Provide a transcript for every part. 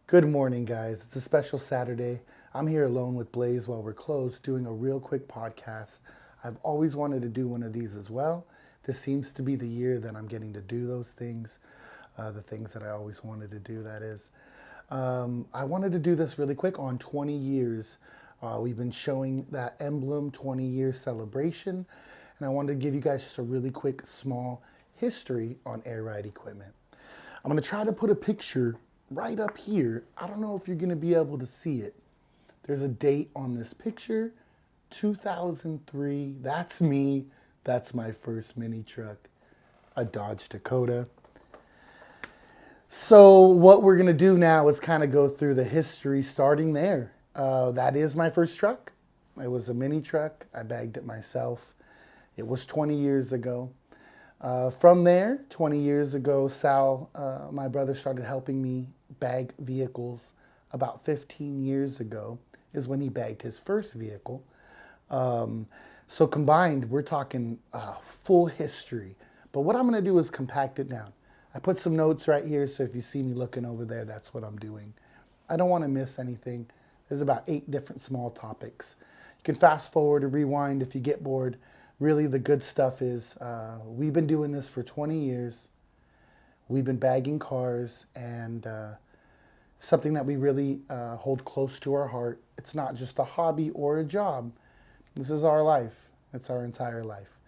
Good morning, guys. It's a special Saturday. I'm here alone with Blaze while we're closed doing a real quick podcast. I've always wanted to do one of these as well. This seems to be the year that I'm getting to do those things, the things that I always wanted to do, that is. I wanted to do this really quick on 20 years. We've been showing that emblem 20-year celebration, and I wanted to give you guys just a really quick, small history on air ride equipment. I'm going to try to put a picture right up here. I don't know if you're going to be able to see it. There's a date on this picture, 2003. That's me. That's my first mini truck, a Dodge Dakota. So what we're going to do now is kind of go through the history starting there. That is my first truck. It was a mini truck. I bagged it myself. It was 20 years ago. From there, 20 years ago, Sal, my brother, started helping me bag vehicles. About 15 years ago is when he bagged his first vehicle. So combined, we're talking full history. But what I'm going to do is compact it down. I put some notes right here, so if you see me looking over there, that's what I'm doing. I don't want to miss anything. There's about 8 different small topics. You can fast forward or rewind if you get bored. Really, the good stuff is we've been doing this for 20 years. We've been bagging cars, and something that we really hold close to our heart. It's not just a hobby or a job. This is our life. It's our entire life.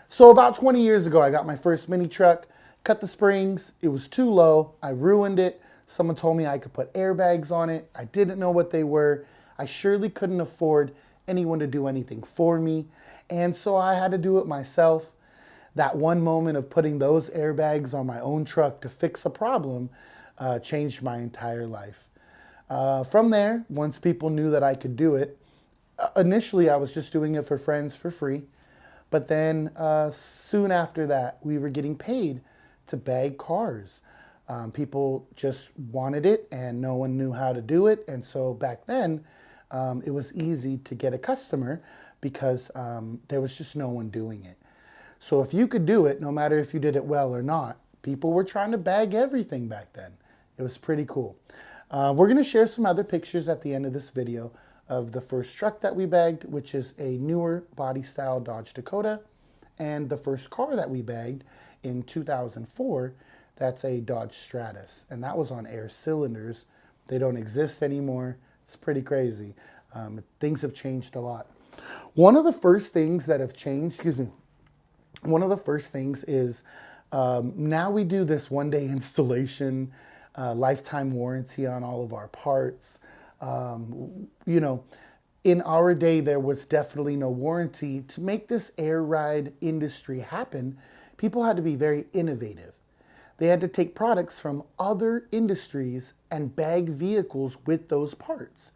So about 20 years ago, I got my first mini truck, cut the springs. It was too low. I ruined it. Someone told me I could put airbags on it. I didn't know what they were. I surely couldn't afford anyone to do anything for me. And so I had to do it myself. That one moment of putting those airbags on my own truck to fix a problem changed my entire life. From there, once people knew that I could do it, initially I was just doing it for friends for free. But then soon after that, we were getting paid to bag cars. People just wanted it and no one knew how to do it. And so back then, it was easy to get a customer because there was just no one doing it. So if you could do it, no matter if you did it well or not, people were trying to bag everything back then. It was pretty cool. We're going to share some other pictures at the end of this video of the first truck that we bagged, which is a newer body style Dodge Dakota, and the first car that we bagged in 2004, that's a Dodge Stratus, and that was on air cylinders. They don't exist anymore. It's pretty crazy. Things have changed a lot. One of the first things that have changed, one of the first things is now we do this one-day installation, lifetime warranty on all of our parts. In our day, there was definitely no warranty. To make this air ride industry happen, people had to be very innovative. They had to take products from other industries and bag vehicles with those parts.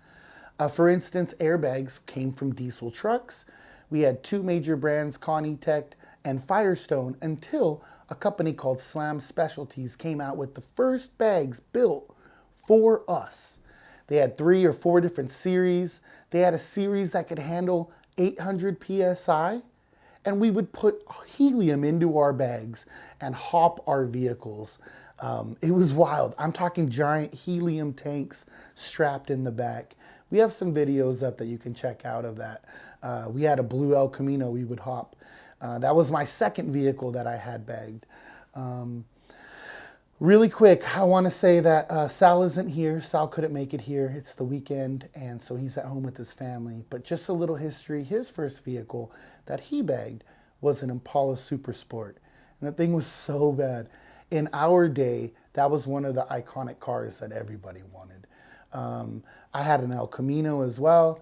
For instance, airbags came from diesel trucks. We had 2 major brands, Conitech and Firestone, until a company called Slam Specialties came out with the first bags built for us. They had 3 or 4 different series. They had a series that could handle 800 PSI, and we would put helium into our bags and hop our vehicles. It was wild. I'm talking giant helium tanks strapped in the back. We have some videos up that you can check out of that. We had a blue El Camino we would hop. That was my second vehicle that I had bagged. Really quick, I want to say that Sal isn't here. Sal couldn't make it here. It's the weekend, and so he's at home with his family. But just a little history, his first vehicle that he bagged was an Impala Super Sport. And that thing was so bad. In our day, that was one of the iconic cars that everybody wanted. I had an El Camino as well.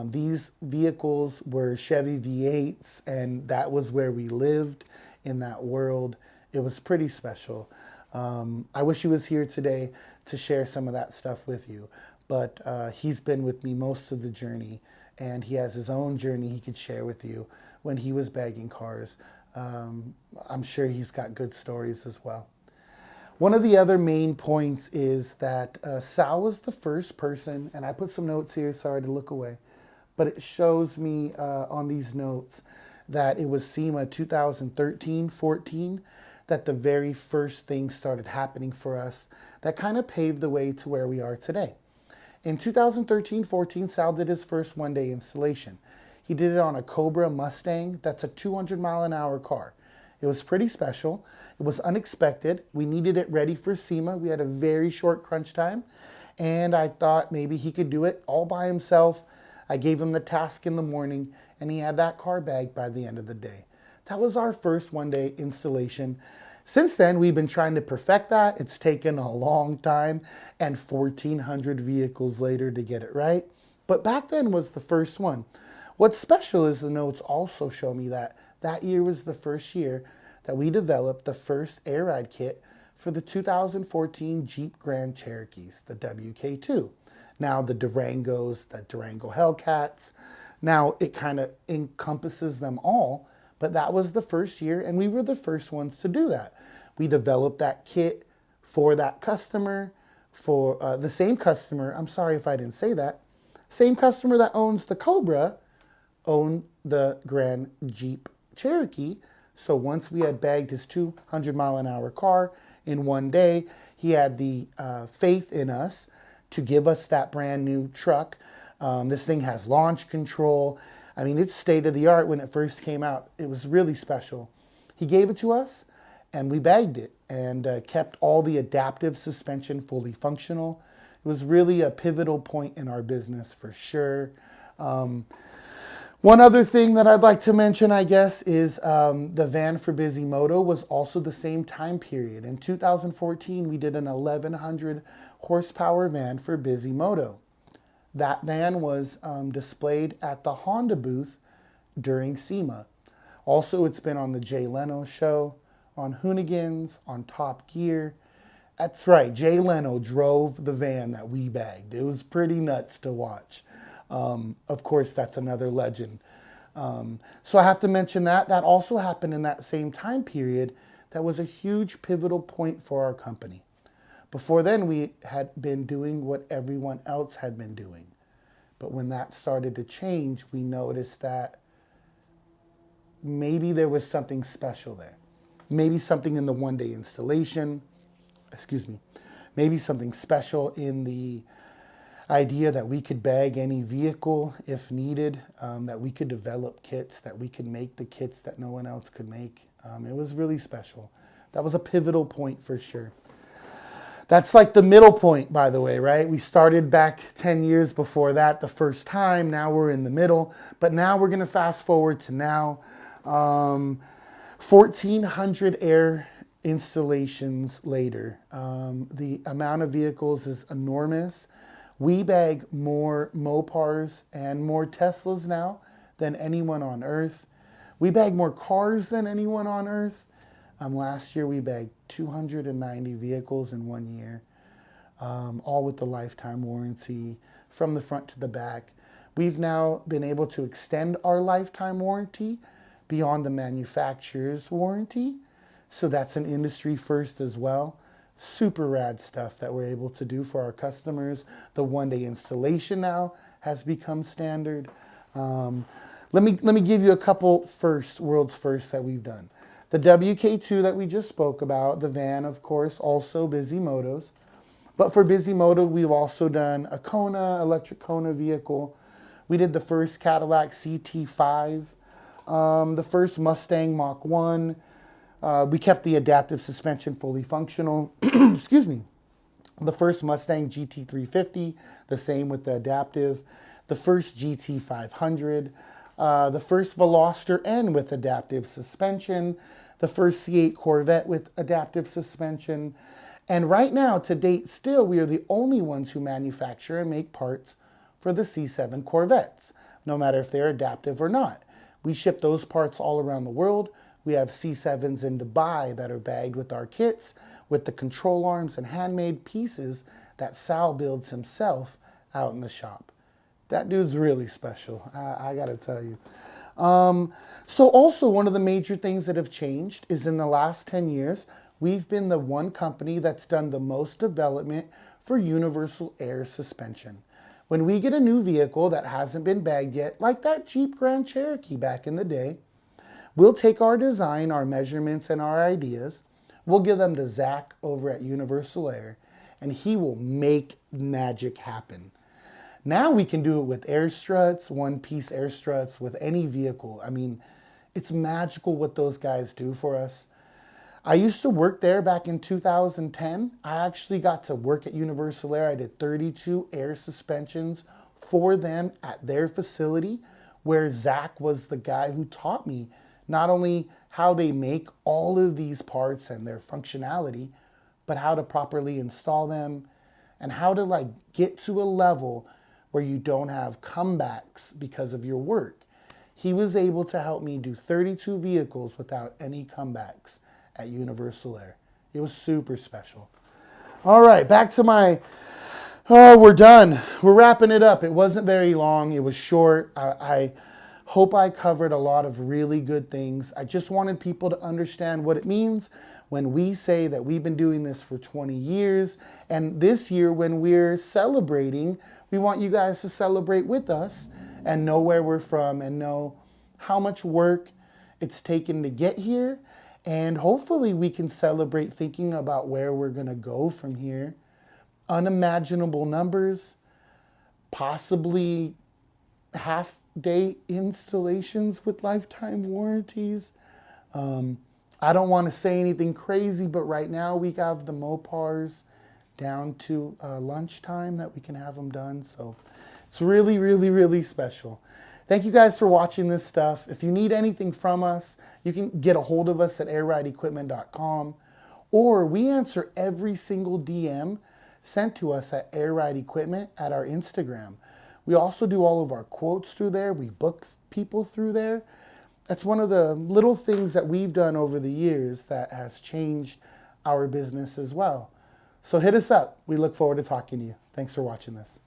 These vehicles were Chevy V8s, and that was where we lived in that world. It was pretty special. I wish he was here today to share some of that stuff with you, but he's been with me most of the journey, and he has his own journey he could share with you when he was bagging cars. I'm sure he's got good stories as well. One of the other main points is that Sal was the first person, and I put some notes here, sorry to look away, but it shows me on these notes that it was SEMA 2013-14 that the very first thing started happening for us that kind of paved the way to where we are today. In 2013-14, Sal did his first one-day installation. He did it on a Cobra Mustang. That's a 200-mile-an-hour car. It was pretty special. It was unexpected. We needed it ready for SEMA. We had a very short crunch time, and I thought maybe he could do it all by himself. I gave him the task in the morning, and he had that car bagged by the end of the day. That was our first one-day installation. Since then, we've been trying to perfect that. It's taken a long time and 1,400 vehicles later to get it right. But back then was the first one. What's special is the notes also show me that that year was the first year that we developed the first air ride kit for the 2014 Jeep Grand Cherokees, the WK2. Now the Durangos, the Durango Hellcats. Now it kind of encompasses them all. But that was the first year, and we were the first ones to do that. We developed that kit for that customer, for the same customer, I'm sorry if I didn't say that, same customer that owns the Cobra owned the Grand Jeep Cherokee. So once we had bagged his 200-mile-an-hour car in one day, he had the faith in us to give us that brand new truck. This thing has launch control. I mean, it's state of the art when it first came out. It was really special. He gave it to us and we bagged it and kept all the adaptive suspension fully functional. It was really a pivotal point in our business for sure. One other thing that I'd like to mention, I guess, is the van for Bisimoto was also the same time period. In 2014, we did an 1,100 horsepower van for Bisimoto. That van was displayed at the Honda booth during SEMA. Also, it's been on the Jay Leno show, on Hoonigans, on Top Gear. That's right, Jay Leno drove the van that we bagged. It was pretty nuts to watch. Of course, that's another legend. So I have to mention that. That also happened in that same time period. That was a huge pivotal point for our company. Before then, we had been doing what everyone else had been doing. But when that started to change, we noticed that maybe there was something special there. Maybe something in the one-day installation, maybe something special in the idea that we could bag any vehicle if needed, that we could develop kits, that we could make the kits that no one else could make. It was really special. That was a pivotal point for sure. That's like the middle point, by the way, right? We started back 10 years before that the first time. Now we're in the middle. But now we're going to fast forward to now. 1,400 air installations later. The amount of vehicles is enormous. We bag more Mopars and more Teslas now than anyone on Earth. We bag more cars than anyone on Earth. Last year we bagged 290 vehicles in 1 year, all with the lifetime warranty from the front to the back. We've now been able to extend our lifetime warranty beyond the manufacturer's warranty. So that's an industry first as well. Super rad stuff that we're able to do for our customers. The one-day installation now has become standard. Let me give you a couple world's firsts that we've done. The WK2 that we just spoke about, the van, of course, also Bisimoto's. But for Bisimoto, we've also done a Kona, electric Kona vehicle. We did the first Cadillac CT5, the first Mustang Mach 1. We kept the adaptive suspension fully functional. Excuse me. The first Mustang GT350, the same with the adaptive. The first GT500. The first Veloster N with adaptive suspension, the first C8 Corvette with adaptive suspension, and right now, to date still, we are the only ones who manufacture and make parts for the C7 Corvettes, no matter if they're adaptive or not. We ship those parts all around the world. We have C7s in Dubai that are bagged with our kits, with the control arms and handmade pieces that Sal builds himself out in the shop. That dude's really special, I gotta tell you. So also one of the major things that have changed is in the last 10 years, we've been the one company that's done the most development for universal air suspension. When we get a new vehicle that hasn't been bagged yet, like that Jeep Grand Cherokee back in the day, we'll take our design, our measurements, and our ideas, We'll give them to Zach over at Universal Air, and he will make magic happen. Now we can do it with air struts, one-piece air struts, with any vehicle. I mean, it's magical what those guys do for us. I used to work there back in 2010. I actually got to work at Universal Air. I did 32 air suspensions for them at their facility, where Zach was the guy who taught me not only how they make all of these parts and their functionality, but how to properly install them and how to like get to a level where you don't have comebacks because of your work. He was able to help me do 32 vehicles without any comebacks at Universal Air. It was super special. All right, back to my, we're done. We're wrapping it up. It wasn't very long. It was short. I hope I covered a lot of really good things. I just wanted people to understand what it means when we say that we've been doing this for 20 years. And this year, when we're celebrating, we want you guys to celebrate with us and know where we're from and know how much work it's taken to get here. And hopefully we can celebrate thinking about where we're gonna go from here. Unimaginable numbers, possibly half-day installations with lifetime warranties. I don't want to say anything crazy, but right now we have the Mopars down to lunchtime that we can have them done. So it's really, really, really special. Thank you guys for watching this stuff. If you need anything from us, you can get a hold of us at airrideequipment.com, or we answer every single DM sent to us at airrideequipment at our Instagram. We also do all of our quotes through there. We book people through there. That's one of the little things that we've done over the years that has changed our business as well. So hit us up. We look forward to talking to you. Thanks for watching this.